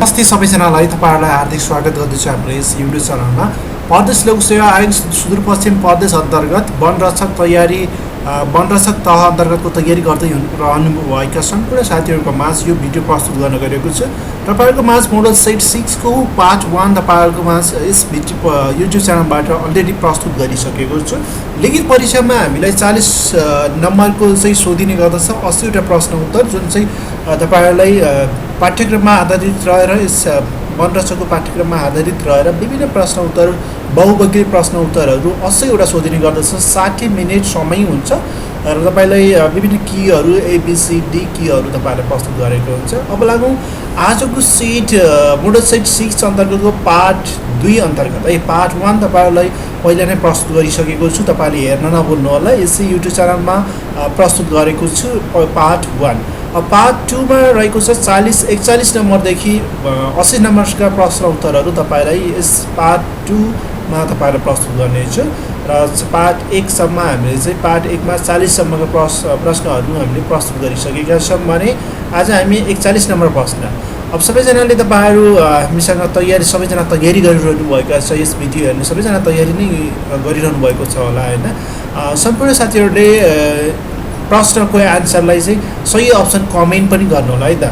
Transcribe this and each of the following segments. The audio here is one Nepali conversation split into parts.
नमस्ते सबैजनालाई तपाईँहरूलाई हार्दिक स्वागत गर्दछु हाम्रो यस युट्युब च्यानलमा। प्रदेश लोक सेवा आयोग सुदूरपश्चिम प्रदेश अन्तर्गत वनरक्षक तह अन्तर्गतको तयारी गर्दै रहनुभएका सम्पूर्ण साथीहरूको माझ यो भिडियो प्रस्तुत गर्न गएको छु। तपाईँहरूको माझ मोडल सेट 6 को पार्ट 1 तपाईँहरूको माझ यस युट्युब च्यानलबाट अलरेडी प्रस्तुत गरिसकेको छु। लिखित परीक्षामा हामीलाई 40 नम्बरको चाहिँ सोधिने गर्दछ, 80 वटा प्रश्न उत्तर, जुन चाहिँ तपाईँहरूलाई पाठ्यक्रममा आधारित रहेर यस वनरक्षकको पाठ्यक्रममा आधारित रहेर विभिन्न प्रश्न उत्तर बहुमुखी प्रश्न उत्तरहरू 80 वटा सोधिने गर्दछ। 60 मिनट समय हुन्छ र तपाईँलाई विभिन्न कीहरू ABCD कीहरू तपाईँहरूले प्रस्तुत गरेको हुन्छ। अब लागौँ आजको सेट मोडल सेट 6 अन्तर्गतको पार्ट 2 अन्तर्गत है। पार्ट 1 तपाईँहरूलाई पहिला नै प्रस्तुत गरिसकेको छु, तपाईँले हेर्न नभुल्नु होला। यसै युट्युब च्यानलमा प्रस्तुत गरेको छु पार्ट 1। पार्ट 2 मा रहेको छ 41 नम्बरदेखि 80 नम्बरका प्रश्न उत्तरहरू तपाईँलाई यस पार्ट 2 मा तपाईँलाई प्रस्तुत गर्नेछु र पार्ट 1 सम्म हामीले चाहिँ पार्ट 1 मा 40 सम्मका प्रश्नहरू हामीले प्रस्तुत गरिसकेका छौँ भने आज हामी 41 नम्बर प्रश्न। अब सबैजनाले तपाईँहरू हामीसँग सबैजना तयारी गरिरहनु भएको छ, यस भिडियो हेर्ने सबैजना तयारी नै गरिरहनु भएको छ होला हैन। सम्पूर्ण साथीहरूले प्रश्नको एन्सरलाई चाहिँ सही अप्सन कमेन्ट पनि गर्नु होला है त।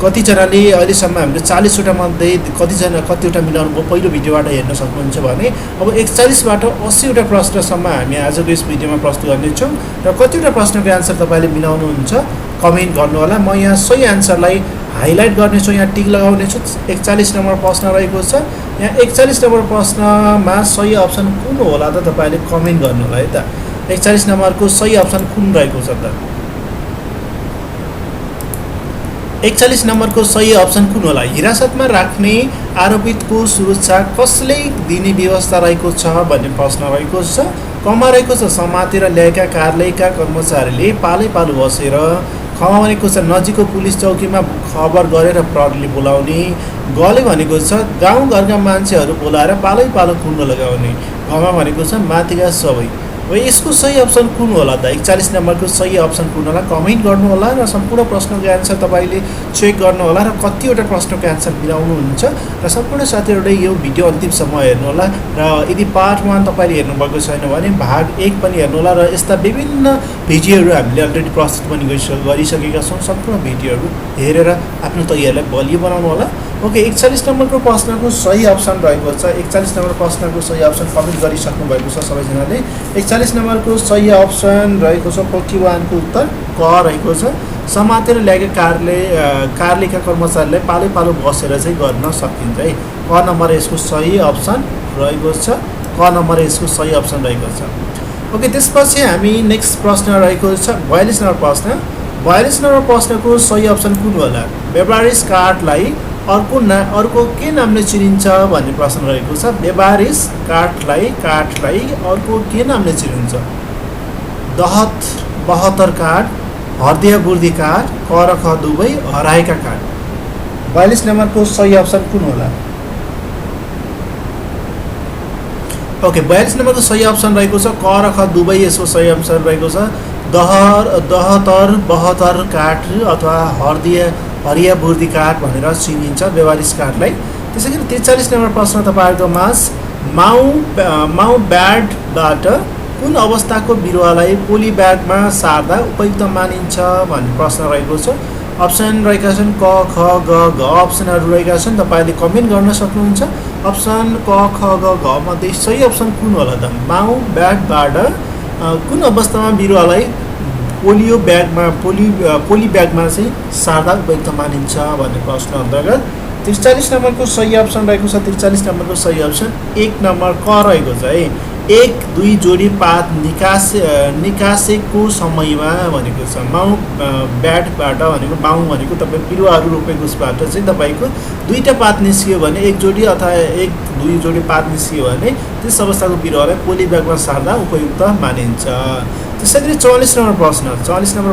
कतिजनाले अहिलेसम्म हामीले 40 वटा मध्ये कतिवटा मिलाउनु भयो पहिलो भिडियोबाट हेर्न सक्नुहुन्छ भने अब 41 बाट 80 वटा प्रश्नसम्म हामी आजको यस भिडियोमा प्रस्तुत गर्नेछौँ र कतिवटा प्रश्नको एन्सर तपाईँले मिलाउनुहुन्छ कमेन्ट गर्नु होला। म यहाँ सही एन्सरलाई हाइलाइट गर्नेछु, यहाँ टिक लगाउनेछु। 41 नम्बर प्रश्न रहेको छ, यहाँ 41 नम्बर प्रश्नमा सही अप्सन कुन होला त तपाईँले कमेन्ट गर्नु होला है त। 41 नम्बरको सही अप्सन कुन रहेको छ त? 41 नम्बरको सही अप्सन कुन होला? हिरासतमा राख्ने आरोपितको सुरक्षा कसले दिने व्यवस्था रहेको छ भन्ने प्रश्न रहेको छ। कमा रहेको छ समातेर ल्याएका कार्यालयका कर्मचारीले पालै बसेर। खमा भनेको छ नजिकको पुलिस चौकीमा खबर गरेर प्रहरीले बोलाउने। गले भनेको छ गाउँघरका मान्छेहरू बोलाएर पालै कुण्ड लगाउने। घमा भनेको छ माथिका सबै। अब यसको सही अप्सन कुन होला त? 41 नम्बरको सही अप्सन कुन होला? कमेन्ट गर्नु होला र सम्पूर्ण प्रश्नको एन्सर तपाईँले चेक गर्नु होला र कतिवटा प्रश्नको एन्सर मिलाउनुहुन्छ र सम्पूर्ण साथीहरूले यो भिडियो अन्तिमसम्म हेर्नु होला। र यदि पार्ट 1 तपाईँले हेर्नुभएको छैन भने भाग 1 पनि हेर्नु होला र यस्ता विभिन्न भिडियोहरू हामीले अलरेडी प्रस्तुत पनि गरिसकेका छौँ। सम्पूर्ण भिडियोहरू हेरेर आफ्नो तयारीलाई बलियो बनाउनु होला। ओके, 41 नम्बरको प्रश्नको सही अप्सन रहेको छ। 41 नम्बर प्रश्नको सही अप्सन कमेन्ट गरिसक्नु भएको छ सबैजनाले। 41 नम्बरको सही अप्सन रहेको छ 41 को उत्तर क रहेको छ। समातेर ल्याएका कार्यालयका कर्मचारीलाई पालो बसेर चाहिँ गर्न सकिन्छ है। क नम्बर यसको सही अप्सन रहेको छ। क नम्बर यसको सही अप्सन रहेको छ। ओके, त्यसपछि हामी नेक्स्ट प्रश्न रहेको छ 42 नम्बर प्रश्न। 42 नम्बर प्रश्नको सही अप्सन कुन होला? व्यापारिक कार्डलाई अर्को के नामले चिनिन्छ भन्ने प्रश्न रहेको छ। व्यापारिक कार्डलाई अर्को के नामले चिनिन्छ? 72 कार्ड, हर्दिया बुर्दी कार्ड, क र ख दुवै, हराएका कार्ड। 42 नम्बरको सही अप्सन कुन होला? ओके, 42 नम्बरको सही अप्सन रहेको छ क र ख दुवै यसको सही अप्सन रहेको छ। 72 कार्ड अथवा हरिया बुर्दी कार्ड भनेर चिनिन्छ व्यापारिक कार्डलाई। त्यसैगरी 43 नम्बर प्रश्न तपाईँहरूको माझ माउ ब्याडबाट कुन अवस्थाको बिरुवालाई पोली ब्यागमा सार्दा उपयुक्त मानिन्छ भन्ने प्रश्न रहेको छ। अप्सन रहेका छन् क ख ग घ अप्सनहरू रहेका छन्, तपाईँले कमेन्ट गर्न सक्नुहुन्छ। अप्सन क ख ग घ मध्ये सही अप्सन कुन होला त? माउ ब्याडबाट कुन अवस्थामा बिरुवालाई पोली ब्यागमा चाहिँ सार्दा उपयुक्त मानिन्छ भन्ने प्रश्न अन्तर्गत 43 नम्बरको सही अप्सन रहेको छ। 43 नम्बरको सही अप्सन 1 नम्बर क रहेको छ है। 1-2 जोडी पात निकासेको समयमा भनेको छ। माउ ब्याडबाट भनेको माउ भनेको तपाईँ बिरुवाहरू रोपेकोबाट चाहिँ तपाईँको 2टा पात निस्कियो भने 1 जोडी अथवा 1-2 जोडी पात निस्कियो भने त्यस अवस्थाको बिरुवालाई पोली ब्यागमा सार्दा उपयुक्त मानिन्छ। त्यसैगरी 44 नम्बर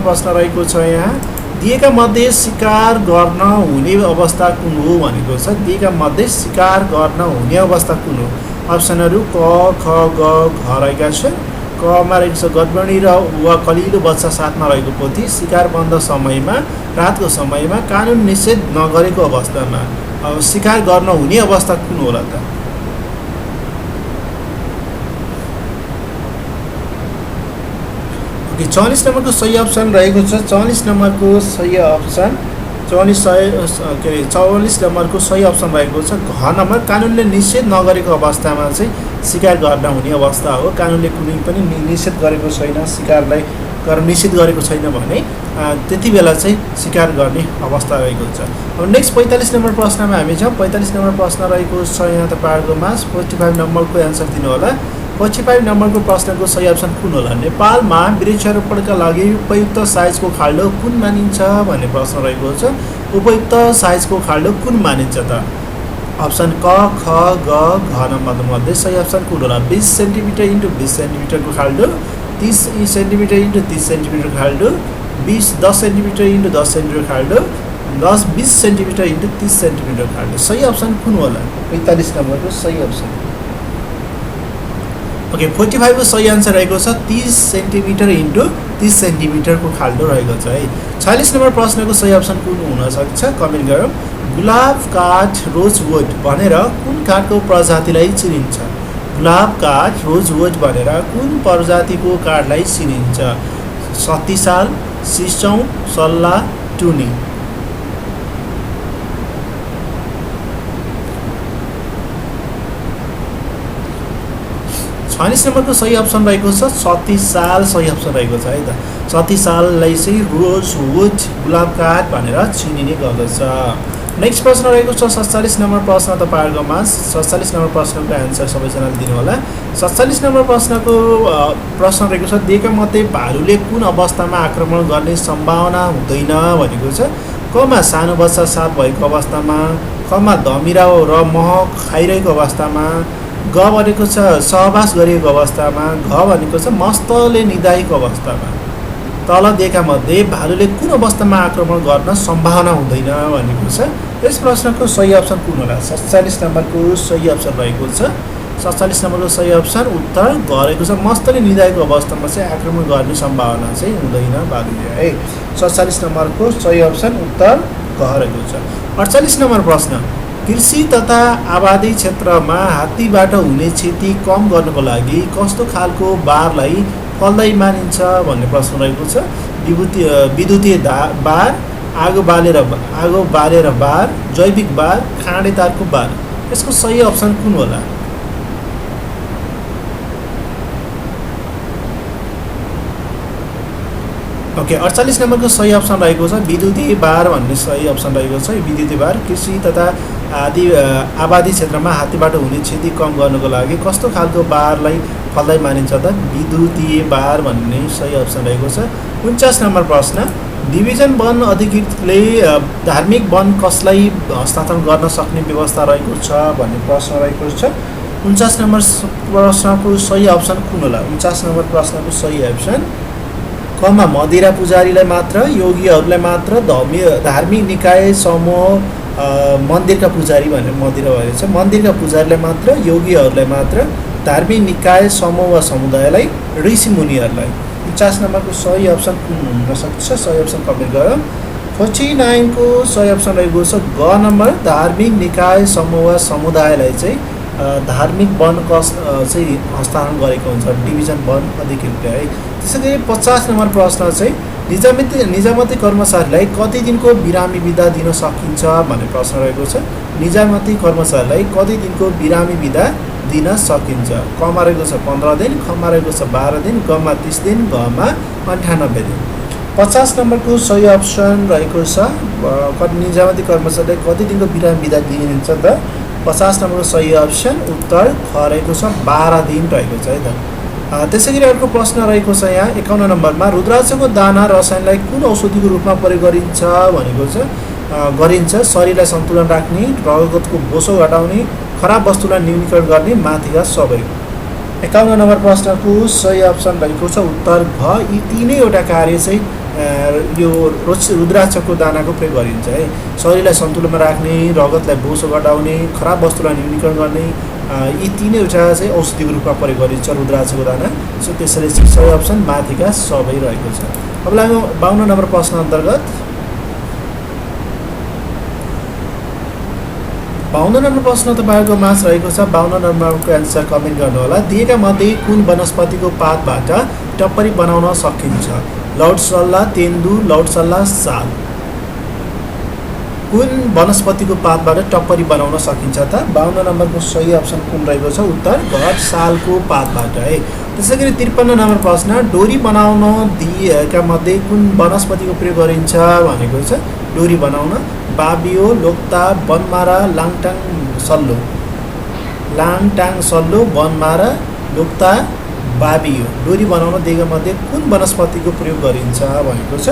प्रश्न रहेको छ। यहाँ दिएका मध्ये शिकार गर्न हुने अवस्था कुन हो भनेको छ। दिएका मध्ये शिकार गर्न हुने अवस्था कुन हो? अप्सनहरू क ख ग घ रहेका छन्। कमा रहेको छ गडबडी र वा कलिलो बच्चा साथमा रहेको पोथी। शिकार बन्द समयमा रातको समयमा कानुन निषेध नगरेको अवस्थामा। शिकार गर्न हुने अवस्था कुन होला त? ओके, 44 नम्बरको सही अप्सन रहेको छ। 44 नम्बरको सही अप्सन 44 नम्बरको सही अप्सन रहेको छ घ नम्बर। कानुनले निषेध नगरेको अवस्थामा चाहिँ शिकार गर्न हुने अवस्था हो। कानुनले कुनै पनि निषेध गरेको छैन, शिकारलाई गर्न निषेध गरेको छैन भने त्यति बेला चाहिँ शिकार गर्ने अवस्था रहेको छ। अब नेक्स्ट 45 नम्बर प्रश्नमा हामी छौँ। 45 नम्बर प्रश्न रहेको छ यहाँ तपाईँहरूकोमा। 45 नम्बरको एन्सर दिनु होला। 45 नम्बरको प्रश्नको सही अप्सन कुन होला? नेपालमा वृक्षारोपणका लागि उपयुक्त साइजको खाल्डो कुन मानिन्छ भन्ने प्रश्न रहेको छ। उपयुक्त साइजको खाल्डो कुन मानिन्छ त? अप्सन क, ख, ग, घ नम्बरमध्ये सही अप्सन कुन होला? 20 सेन्टिमिटर × 20 सेन्टिमिटरको खाल्डो, 30 सेन्टिमिटर × 30 सेन्टिमिटर खाल्डो, 10 सेन्टिमिटर × 10 सेन्टिमिटर खाल्डो, 20 सेन्टिमिटर × 30 सेन्टिमिटर खाल्डो। सही अप्सन कुन होला? 45 नम्बरको सही अप्सन। ओके, 45 को सही आन्सर रहेको छ 30 सेन्टिमिटर × 30 सेन्टिमिटरको खाल्डो रहेको छ है। 46 नम्बर प्रश्नको सही अप्सन कुन हुन सक्छ? कमेन्ट गरौँ। गुलाब काठ रोजवुड भनेर कुन काठको प्रजातिलाई चिनिन्छ? गुलाब काठ रोजवुड भनेर कुन प्रजातिको काठलाई चिनिन्छ? सत्तिसाल, सिसौँ, सल्ला, टुनी। 46 नम्बरको सही अप्सन रहेको छ 36 साल सही अप्सन रहेको छ है त। 36 साललाई चाहिँ रोजवुड गुलाब काठ भनेर चिनिने गर्दछ। नेक्स्ट प्रश्न रहेको छ 47 नम्बर प्रश्न तपाईहरुकोमा। 47 नम्बर प्रश्नको आन्सर सबैजनाले दिनु होला। 47 नम्बर प्रश्नको प्रश्न रहेको छ दिएका मध्ये भालुले कुन अवस्थामा आक्रमण गर्ने सम्भावना हुँदैन भनेको छ। क मा सानो बच्चा साथ भएको अवस्थामा, ख मा धमिरा र मह खाइरहेको अवस्थामा, ग भनेको छ सहवास गरिएको अवस्थामा, घ भनेको छ मस्तले निदाएको अवस्थामा। तल दिएका मध्ये भालुले कुन अवस्थामा आक्रमण गर्न सम्भावना हुँदैन भनेको छ। यस प्रश्नको सही अप्सन कुन होला? 47 नम्बरको सही अप्सन रहेको छ। 47 नम्बरको सही अप्सन उत्तर घ रहेको छ। मस्तले निदाएको अवस्थामा चाहिँ आक्रमण गर्ने सम्भावना चाहिँ हुँदैन भालुले है। 47 नम्बरको सही अप्सन उत्तर घ रहेको छ। 48 नम्बर प्रश्न कृषि तथा आबादी क्षेत्रमा हात्तीबाट हुने क्षति कम गर्नको लागि कस्तो खालको बारलाई फलदायी मानिन्छ भन्ने प्रश्न रहेको छ। विद्युतीय बार, आगो बालेर बार, जैविक बार, खाँडे तारको बार। यसको सही अप्सन कुन होला? ओके, 48 नम्बरको सही अप्सन रहेको छ विद्युतीय बार भन्ने सही अप्सन रहेको छ। विद्युतीय बार कृषि तथा आबादी क्षेत्रमा हात्तीबाट हुने क्षति कम गर्नको लागि कस्तो खालको बारलाई फलदायी मानिन्छ त? विद्युतीय बार भन्ने सही अप्सन रहेको छ। 49 नम्बर प्रश्न डिभिजन वन अधिकृतले धार्मिक वन कसलाई हस्तान्तरण गर्न सक्ने व्यवस्था रहेको छ भन्ने प्रश्न रहेको छ। 49 नम्बर प्रश्नको सही अप्सन कुन होला? 49 नम्बर प्रश्नको सही अप्सन क मा मदिरा पुजारीलाई मात्र, योगीहरूलाई मात्र, धार्मिक निकाय समूह मन्दिरका पुजारी भनेर मदिरा भएको छ। मन्दिरका पुजारीलाई मात्र, योगीहरूलाई मात्र, धार्मिक निकाय समूह वा समुदायलाई, ऋषि मुनिहरूलाई। 49 नम्बरको सही अप्सन कुन हुन सक्छ? सही अप्सन कमेन्ट गरौँ। 49 को सही अप्सन रहेको छ ग नम्बर। धार्मिक निकाय समूह वा समुदायलाई चाहिँ धार्मिक वन चाहिँ हस्तान्तरण गरेको हुन्छ डिभिजन वन अधिकृतले है। त्यसै गरी 50 नम्बर प्रश्न चाहिँ निजामती कर्मचारीलाई कति दिनको बिरामी बिदा दिन सकिन्छ भन्ने प्रश्न रहेको छ। निजामती कर्मचारीलाई कति दिनको बिरामी बिदा दिन सकिन्छ? क मा रहेको छ 15 दिन, ख मा रहेको छ 12 दिन, ग मा 30 दिन, घ मा 98 दिन। 50 नम्बरको सही अप्सन रहेको छ निजामती कर्मचारीलाई कति दिनको बिरामी बिदा दिइन्छ त? 50 नम्बरको सही अप्सन उत्तर ख रहेको छ 12 दिन रहेको छ है त। त्यसै गरी अर्को प्रश्न रहेको छ यहाँ 51 नम्बरमा रुद्राक्षको दाना रसायनलाई कुन औषधिको रूपमा प्रयोग गरिन्छ भनेको छ। गरिन्छ शरीरलाई सन्तुलन राख्ने, रगतको बोसो घटाउने, खराब वस्तुलाई न्यूनीकरण गर्ने, माथिका सबै। 51 नम्बर प्रश्नको सही अप्सन रहेको छ उत्तर घ। यी तीनैवटा कार्य चाहिँ यो रुद्राक्षको दानाको प्रयोग गरिन्छ है। शरीरलाई सन्तुलनमा राख्ने, रगतलाई बोसो घटाउने, खराब वस्तुलाई न्यूनीकरण गर्ने, यी तीनैवटा चाहिँ औषधिको रूपमा प्रयोग गरिन्छ रुद्राक्षको दाना। सो त्यसैले सही अप्सन माथिका सबै रहेको छ। अब लागौँ 52 नम्बर प्रश्न अन्तर्गत 52 नम्बर प्रश्न तपाईहरुको माझ रहेको छ। 52 नम्बरको एन्सर कमेन्ट गर्नुहोला। दिएका मध्ये कुन वनस्पतिको पातबाट टप्परी बनाउन सकिन्छ? लौटसल्ला, तेन्दु, लौटसल्ला, साल। कुन वनस्पतिको पातबाट टप्परी बनाउन सकिन्छ त? 52 नम्बरको सही अप्सन कुन रहेको छ? उत्तर घट सालको पातबाट है। त्यसैगरी 53 नम्बर प्रश्न डोरी बनाउन दिएका मध्ये कुन वनस्पतिको प्रयोग गरिन्छ भनेको छ? डोरी बनाउन बाबियो, लोक्ता, बनमारा, लाङटाङ, सल्लो। लाङटाङ, सल्लो, बनमारा, लोक्ता, बाबियो। डोरी बनाउन दिएका मध्ये कुन वनस्पतिको प्रयोग गरिन्छ भनेको छ?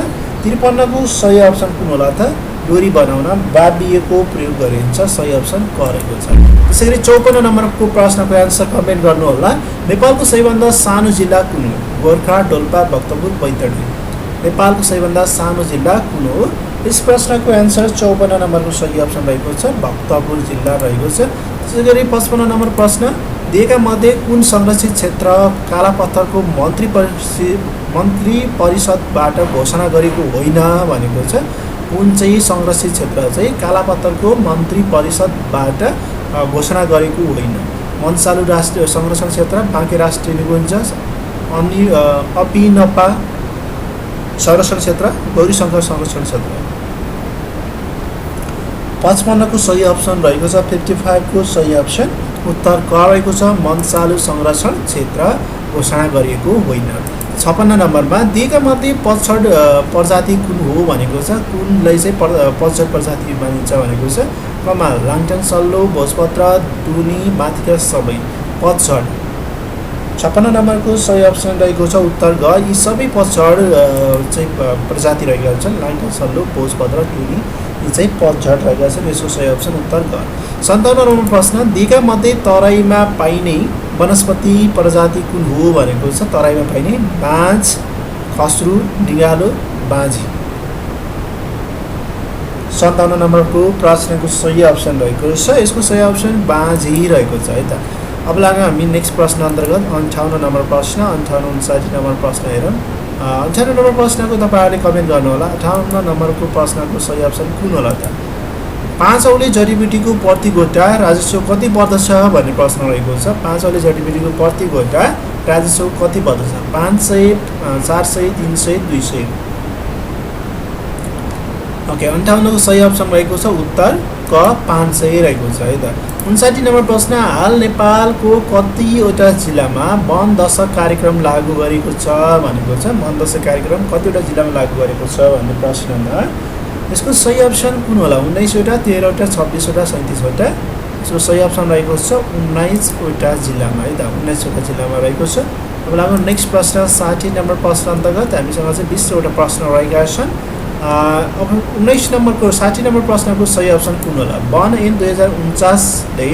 53 को सही अप्सन कुन होला त? डोरी बनाउन बाबियोको प्रयोग गरिन्छ। सही अप्सन क रहेको छ। त्यसैगरी 54 नम्बरको प्रश्नको एन्सर कमेन्ट गर्नुहोला। नेपालको सबैभन्दा सानो जिल्ला कुन हो? गोरखा, डोल्पा, भक्तपुर, बैतडी। नेपालको सबैभन्दा सानो जिल्ला कुन हो? यस प्रश्नको एन्सर 54 नम्बरको सही अप्सन रहेको छ, भक्तपुर जिल्ला रहेको छ। त्यसैगरी 55 नम्बर प्रश्न दिएका मध्ये कुन संरक्षित क्षेत्र कालापत्थरको मन्त्री परिषदबाट घोषणा गरेको होइन भनेको छ? कुन चाहिँ संरक्षित क्षेत्र चाहिँ कालापत्थरको मन्त्री परिषदबाट घोषणा गरेको होइन? मनसालु राष्ट्रिय संरक्षण क्षेत्र, बाँके राष्ट्रिय निकुञ्ज, अपिनपा संरक्षण क्षेत्र, गौरीशङ्कर संरक्षण क्षेत्र। 55 को सही अप्सन रहेको छ। 55 को सही अप्सन उत्तर क रहेको छ, मनसालु संरक्षण क्षेत्र घोषणा गरिएको होइन। 56 नम्बरमा दिएका मध्ये पतझड प्रजाति कुन हो भनेको छ? कुनलाई चाहिँ पतझड प्रजाति मानिन्छ भनेको छ? कमाल, लाङटाङ, सल्लो, भोजपत्र, टुनी, माथिका सबै। पतझड 56 नम्बरको सही अप्सन रहेको छ उत्तर ग। यी सबै पतझड चाहिँ प्रजाति रहेका छन्। लाङटाङ, सल्लो, भोजपत्र, टुनी यी चाहिँ पतझड रहेका छन्। यसको सही अप्सन उत्तर ग। 57 नम्बर प्रश्न दिएका मध्ये तराईमा पाइने वनस्पति प्रजाति कुन हो भनेको छ? तराईमा पाइने बाँझ, खस्रु, डिगालो, बाँझी। 57 नम्बरको प्रश्नको सही अप्सन रहेको छ। यसको सही अप्सन बाँझी रहेको छ है त। अब लागौँ हामी नेक्स्ट प्रश्न अन्तर्गत 58 नम्बर प्रश्न, 58, 59 नम्बर प्रश्न हेरौँ। 58 नम्बर प्रश्नको तपाईँहरूले कमेन्ट गर्नुहोला। 58 नम्बरको प्रश्नको सही अप्सन कुन होला त? 5 औले जडीबुटीको प्रति गोटा राजस्व कति पर्दछ भन्ने प्रश्न रहेको छ। 5 औले जडीबुटीको प्रति गोटा राजस्व कति पर्दछ? 500, 400, 300, 200। ओके, 58 को सही अप्सन रहेको छ उत्तर क 500 रहेको छ है त। 59 नम्बर प्रश्न हाल नेपालको कतिवटा जिल्लामा वन दशक कार्यक्रम लागू गरेको छ भनेको छ? वन दशक कार्यक्रम कतिवटा जिल्लामा लागू गरेको छ भन्ने प्रश्नमा यसको सही अप्सन कुन होला? 19 वटा, 13 वटा, 26 वटा, 37 वटा। यसको सही अप्सन रहेको छ 19 वटा जिल्लामा है त। 19 वटा जिल्लामा रहेको छ। अब लागौँ नेक्स्ट प्रश्न 60 नम्बर प्रश्न अन्तर्गत हामीसँग चाहिँ 20 वटा प्रश्न रहेका छन्। अब 19 नम्बरको 60 नम्बर प्रश्नको सही अप्सन कुन होला? वन ऐन 2049ले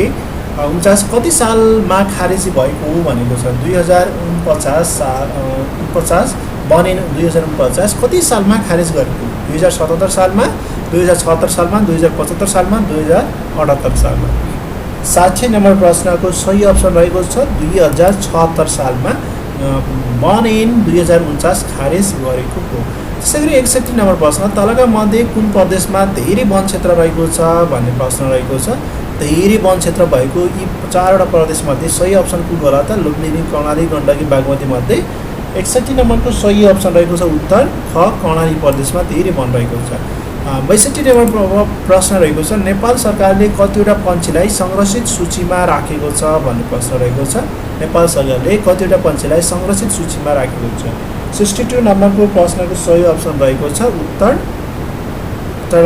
49 कति सालमा खारेजी भएको हो भनेको छ? 2049 वन ऐन 2049 कति सालमा खारेज गरेको? 2077 सालमा, 2076 सालमा, 2075 सालमा, 2078 सालमा। 60 नम्बर प्रश्नको सही अप्सन रहेको छ 2076 सालमा वन ऐन 2049 खारेज गरेको हो। त्यसैगरी 61 नम्बर प्रश्न तलका मध्ये कुन प्रदेशमा धेरै वन क्षेत्र रहेको छ भन्ने प्रश्न रहेको छ? धेरै वन क्षेत्र भएको यी 4वटा प्रदेशमध्ये सही अप्सन कुन होला त? लुम्बिनी, कर्णाली, गण्डकी, बागमती मध्ये 61 नम्बरको सही अप्सन रहेको छ उत्तर ख, कर्णाली प्रदेशमा धेरै वन रहेको छ। 62 नम्बर प्रश्न रहेको छ नेपाल सरकारले कतिवटा पन्छीलाई संरक्षित सूचीमा राखेको छ भन्ने प्रश्न रहेको छ? नेपाल सरकारले कतिवटा पन्छीलाई संरक्षित सूचीमा राखेको छ? 62 नम्बरको प्रश्नको सही अप्सन रहेको छ उत्तर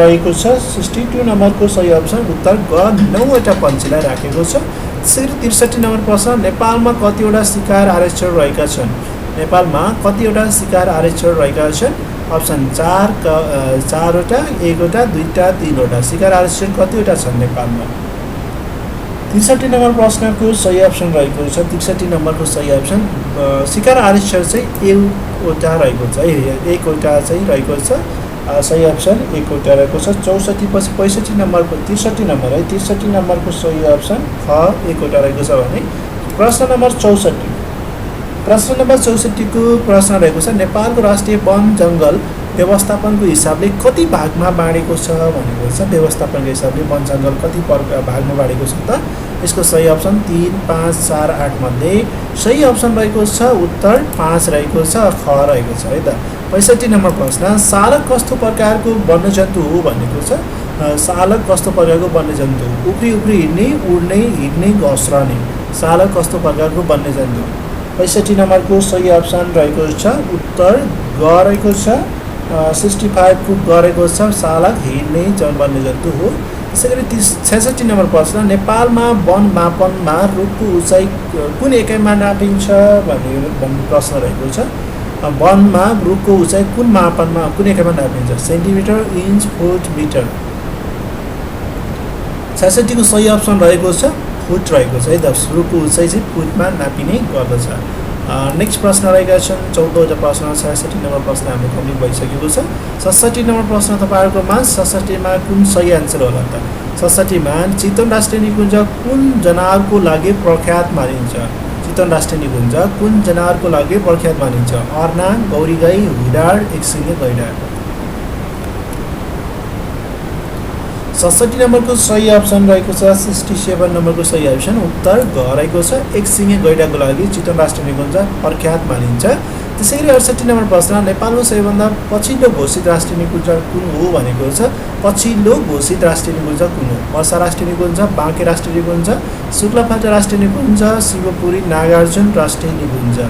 रहेको छ 62 नम्बरको सही अप्सन उत्तर ग, 9 वटा पन्छीलाई राखेको छ। त्यसैगरी 63 नम्बर प्रश्न नेपालमा कतिवटा शिकार आरक्षण रहेका छन्? नेपालमा कतिवटा शिकार आरक्षण रहेका छन्? अप्सन 4 वटा, 1 वटा, 2 वटा, 3 वटा। शिकार आरक्षण कतिवटा छन् नेपालमा? 63 नम्बर प्रश्नको सही अप्सन रहेको छ 63 नम्बरको सही अप्सन शिकार आरक्षण चाहिँ 1 वटा रहेको छ है। 1 वटा चाहिँ रहेको छ सही अप्सन 1 वटा रहेको छ। 64 पछि 65 नम्बरको 63 नम्बर है। 63 नम्बरको सही अप्सन ख 1 वटा रहेको छ भने प्रश्न नम्बर 64 को प्रश्न रहेको छ नेपालको राष्ट्रिय वन जङ्गल व्यवस्थापनको हिसाबले कति भागमा बाँडेको छ भनेको छ। व्यवस्थापनको हिसाबले वन जङ्गल कति भागमा बाँडेको छ त? यसको सही अप्सन 3, 5, 4, 8 मध्ये सही अप्सन रहेको छ उत्तर 5 रहेको छ, ख रहेको छ है त। 65 नम्बर प्रश्न सालक कस्तो प्रकारको वन्यजन्तु हो भनेको छ। सालक कस्तो प्रकारको वन्यजन्तु? उफ्री उफ्री हिँड्ने, उड्ने, हिँड्ने, घस्रने। सालक कस्तो प्रकारको वन्यजन्तु? 65 नम्बरको सही अप्सन रहेको छ उत्तर ग रहेको छ। 65 को गरेको छ सालक हिँड्ने वन्यजन्तु हो। त्यसै गरी 66 नम्बर प्रश्न नेपालमा वन मापनमा रुखको उचाइ कुन एकाइमा नापिन्छ भन्ने प्रश्न रहेको छ। वनमा रुखको उचाइ कुन मापनमा कुन एकाइमा नापिन्छ? Centimetre, inch, foot, metre. 66 को सही अप्सन रहेको छ फुट रहेको छ है त। रुखको उचाइ चाहिँ फुटमा नापिने गर्दछ। नेक्स्ट प्रश्न रहेका छन् 14वटा प्रश्न। 66 नम्बर प्रश्न हाम्रो कम्प्लिट भइसकेको छ। 67 नम्बर प्रश्न तपाईँहरूकोमा 67 मा कुन सही आन्सर होला त? 67 मा चितवन राष्ट्रिय निकुञ्ज कुन जनावरको लागि प्रख्यात मानिन्छ? चितवन राष्ट्रिय निकुञ्ज कुन जनावरको लागि प्रख्यात मानिन्छ? अर्ना, गौरी गाई, हिडार, एकसिङे गैंडा। 67 नम्बरको सही अप्सन रहेको छ। 67 नम्बरको सही अप्सन उत्तर ग रहेको छ। एकसिङे गैंडाको लागि चितवन राष्ट्रिय निकुञ्ज प्रख्यात मानिन्छ। त्यसै गरी 68 नम्बर प्रश्न नेपालको सबैभन्दा पछिल्लो घोषित राष्ट्रिय निकुञ्ज कुन हो भनेको छ। पछिल्लो घोषित राष्ट्रिय निकुञ्ज कुन हो? पर्सा राष्ट्रिय निकुञ्ज, बाँके राष्ट्रिय निकुञ्ज, शुक्लाफाल्टो राष्ट्रिय निकुञ्ज, शिवपुरी नागार्जुन राष्ट्रिय निकुञ्ज।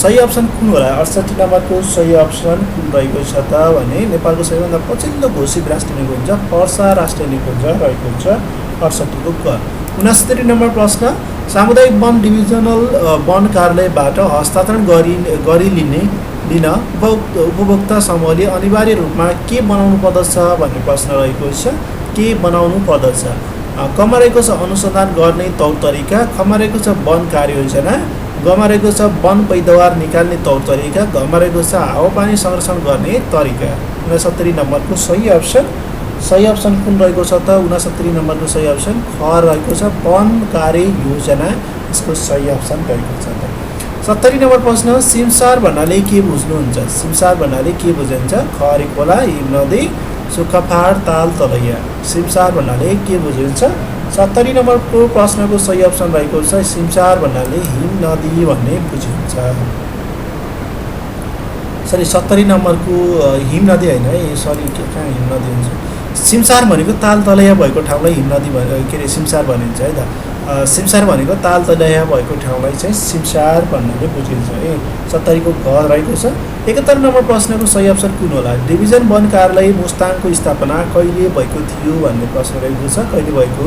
सही अप्सन कुन होला? 68 नम्बरको सही अप्सन कुन रहेको छ त भने नेपालको सबैभन्दा पछिल्लो घोषित राष्ट्रिय निकुञ्ज पर्सा राष्ट्रिय निकुञ्ज रहेको छ। 68 को क। 69 नम्बर प्रश्न सामुदायिक वन डिभिजनल वन कार्यालयबाट हस्तान्तरण लिन उपभोक्ता समूहले अनिवार्य रूपमा के बनाउनु पर्दछ भन्ने प्रश्न रहेको छ। के बनाउनु पर्दछ? कमा रहेको छ अनुसन्धान गर्ने तौर तरिका, खमा रहेको छ वन कार्ययोजना, गमा रहेको छ वन पैदावार निकाल्ने तौर तरिका, घमा रहेको छ हावापानी संरक्षण गर्ने तरिका। 69 नम्बरको सही अप्सन कुन रहेको छ त? 69 नम्बरको सही अप्सन ख रहेको छ वन कार्य योजना। यसको सही अप्सन रहेको छ त। 70 नम्बर प्रश्न सिमसार भन्नाले के बुझ्नुहुन्छ? सिमसार भन्नाले के बुझिन्छ? खहरी खोला, हिम नदी, सुक्खा पहाड, ताल तलैया। सिमसार भन्नाले के बुझिन्छ? 70 नम्बरको प्रश्नको सही अप्सन रहेको छ सिमसार भन्नाले हिम नदी भन्ने बुझिन्छ। सरी 70 नम्बरको हिम नदी होइन है, सरी कहाँ हिम नदी हुन्छ? सिमसार भनेको ताल तलैया भएको ठाउँलाई हिम नदी के अरे सिमसार भनिन्छ है त। सिमसार भनेको ताल तलैया भएको ठाउँलाई चाहिँ सिमसार भन्नाले बुझिन्छ है। 70 को ग रहेको छ। 71 नम्बर प्रश्नको सही अप्सन कुन होला? डिभिजन वन कार्यालय मुस्ताङको स्थापना कहिले भएको थियो भन्ने प्रश्न रहेको छ। कहिले भएको?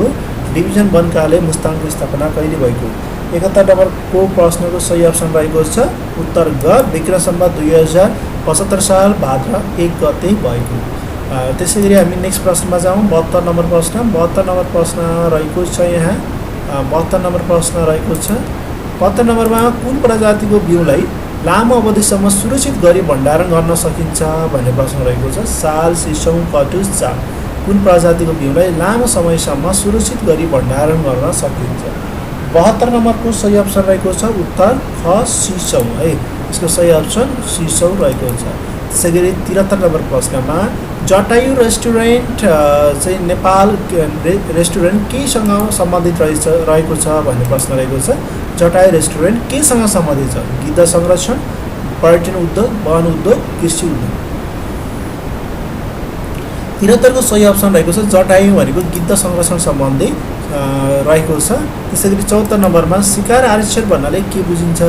डिभिजन वन कार्यालय मुस्ताङको स्थापना कहिले भएको? 71 नम्बरको प्रश्नको सही अप्सन रहेको छ उत्तर ग विक्रम सम्वत 2075 साल भाद्र 1 गते भएको। त्यसै गरी हामी नेक्स्ट प्रश्नमा जाउँ। 72 नम्बर प्रश्न। 72 नम्बर प्रश्न रहेको छ यहाँ। 72 नम्बर प्रश्न रहेको छ। 72 नम्बरमा कुन प्रजातिको बिउलाई लामो अवधिसम्म सुरक्षित गरी भण्डारण गर्न सकिन्छ भन्ने प्रश्न रहेको छ। साल, सिसौँ, कटुस, चाल। कुन प्रजातिको बिउलाई लामो समयसम्म सुरक्षित गरी भण्डारण गर्न सकिन्छ? 72 नम्बरको सही अप्सन रहेको छ उत्तर ख सिसौँ है। यसको सही अप्सन सिसौँ रहेको छ। त्यसै गरी 73 नम्बर प्रश्नमा जटायु रेस्टुरेन्ट चाहिँ नेपाल रेस्टुरेन्ट केसँग सम्बन्धित रहेको छ भन्ने प्रश्न रहेको छ। जटायु रेस्टुरेन्ट केसँग सम्बन्धित छ? गिद्ध संरक्षण, पर्यटन उद्योग, वन उद्योग, कृषि उद्योग। 73 को सही अप्सन रहेको छ जटायु भनेको गिद्ध संरक्षण सम्बन्धी रहेको छ। त्यसै गरी 74 नम्बरमा शिकार आरक्षण भन्नाले के बुझिन्छ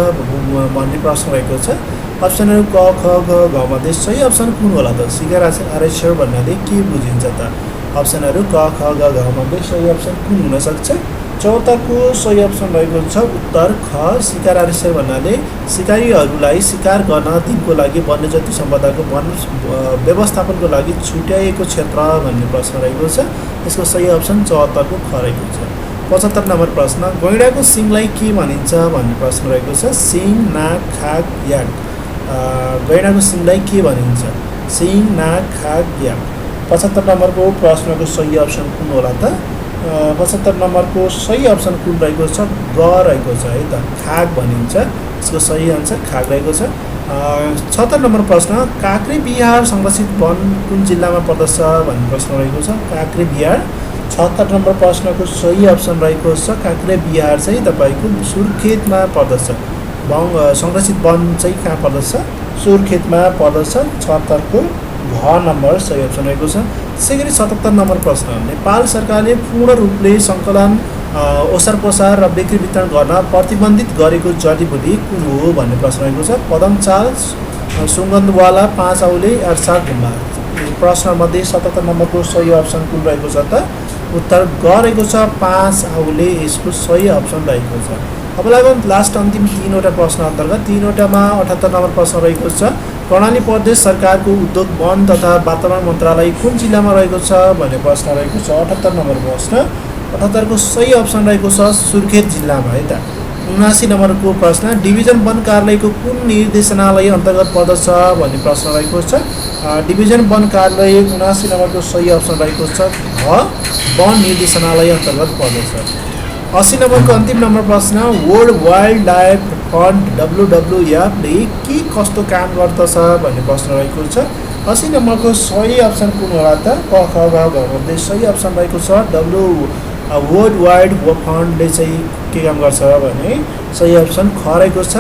भन्ने प्रश्न रहेको छ। अप्सनहरू क, ख, ग, घ मध्ये सही अप्सन कुन होला त? शिकार आरक्षण भन्नाले के बुझिन्छ त? अप्सनहरू क, ख, ग, घ मध्ये सही अप्सन कुन हुन सक्छ? 74 को सही अप्सन रहेको छ उत्तर ख शिकार आरक्षण भन्नाले शिकारीहरूलाई शिकार गर्न दिनको लागि वन्यजन्तु सम्पदाको वन व्यवस्थापनको लागि छुट्याइएको क्षेत्र भन्ने प्रश्न रहेको छ। यसको सही अप्सन 74 को ख रहेको छ। 75 नम्बर प्रश्न गैंडाको सिङलाई के भनिन्छ भन्ने प्रश्न रहेको छ। सिङ, नाक, खाग, याक। गैंडाको सिङलाई के भनिन्छ? सिङ, नाक, खाग, याक। 75 नम्बरको प्रश्नको सही अप्सन कुन होला त? 75 नम्बरको सही अप्सन कुन रहेको छ? ग रहेको छ है त। खाग भनिन्छ। यसको सही आन्सर खाग रहेको छ। 76 नम्बर प्रश्न काक्रे बिहार संरक्षित वन कुन जिल्लामा पर्दछ भन्ने प्रश्न रहेको छ। काक्रे बिहार 76 नम्बर प्रश्नको सही अप्सन रहेको छ काक्रे बिहार चाहिँ तपाईँको सुर्खेतमा पर्दछ। संरक्षित वन चाहिँ कहाँ पर्दछ? सुर्खेतमा पर्दछ। 76 को घ नम्बर सही अप्सन रहेको छ। त्यसै गरी 77 नम्बर प्रश्न नेपाल सरकारले पूर्ण रूपले सङ्कलन ओसार पसार र बिक्री वितरण गर्न प्रतिबन्धित गरेको जडीबुटी कुन हो भन्ने प्रश्न रहेको छ। पदमचाल, सुगन्धवाला, 5 औले, 8 गुम्बा। प्रश्नमध्ये 77 नम्बरको सही अप्सन कुन रहेको छ त? उत्तर ग रहेको छ, 5 औले यसको सही अप्सन रहेको छ। अब लागौँ लास्ट अन्तिम 3वटा प्रश्न अन्तर्गत। 3वटामा 78 नम्बर प्रश्न रहेको छ कर्णाली प्रदेश सरकारको उद्योग वन तथा वातावरण मन्त्रालय कुन जिल्लामा रहेको छ भन्ने प्रश्न रहेको छ। 78 नम्बर प्रश्न 78 को सही अप्सन रहेको छ सुर्खेत जिल्लामा है त। 79 नम्बरको प्रश्न डिभिजन वन कार्यालयको कुन निर्देशनालय अन्तर्गत पर्दछ भन्ने प्रश्न रहेको छ। डिभिजन वन कार्यालय 79 नम्बरको सही अप्सन रहेको छ घ वन निर्देशनालय अन्तर्गत पर्दछ। 80 नम्बरको अन्तिम नम्बर प्रश्न world wild life fund WWF ले के कस्तो काम गर्दछ भन्ने प्रश्न रहेको छ। 80 नम्बरको सही अप्सन कुन होला त? क ख ग घ सही अप्सन रहेको छ वर्ल्ड वाइड फन्डले चाहिँ के काम गर्छ भने सही अप्सन ख रहेको छ।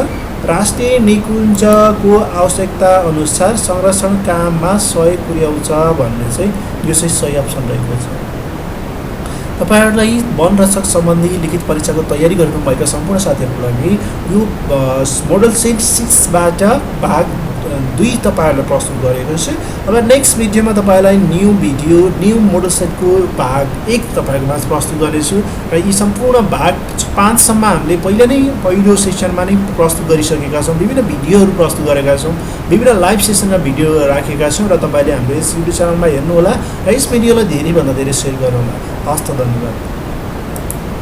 राष्ट्रिय निकुञ्जको आवश्यकता अनुसार संरक्षण काममा सहयोग पुर्याउँछ भन्ने चाहिँ यो चाहिँ सही अप्सन रहेको छ। तपाईहरुलाई वन रक्षक सम्बन्धी लिखित परीक्षाको तयारी गर्नुभएका सम्पूर्ण साथीहरुको लागि यो मोडल सेट 6 बाट भाग 2 तपाईहरुलाई प्रस्तुत गरेको छु। अब नेक्स्ट भिडियोमा तपाईलाई न्यू मोडल सेटको भाग 1 तपाईहरुको माझ प्रस्तुत गर्नेछु र यी सम्पूर्ण भाग 5 सम्म हामीले पहिलो सेसनमा नै प्रस्तुत गरिसकेका छौं। विभिन्न भिडियोहरु प्रस्तुत गरेका छौं, विभिन्न लाइभ सेसन र भिडियो राखेका छौं र तपाईले हाम्रो यस युट्युब च्यानलमा हेर्नु होला र यस भिडियोलाई धेरै भन्दा धेरै शेयर गर्नु होला। हस्त धन्यवाद।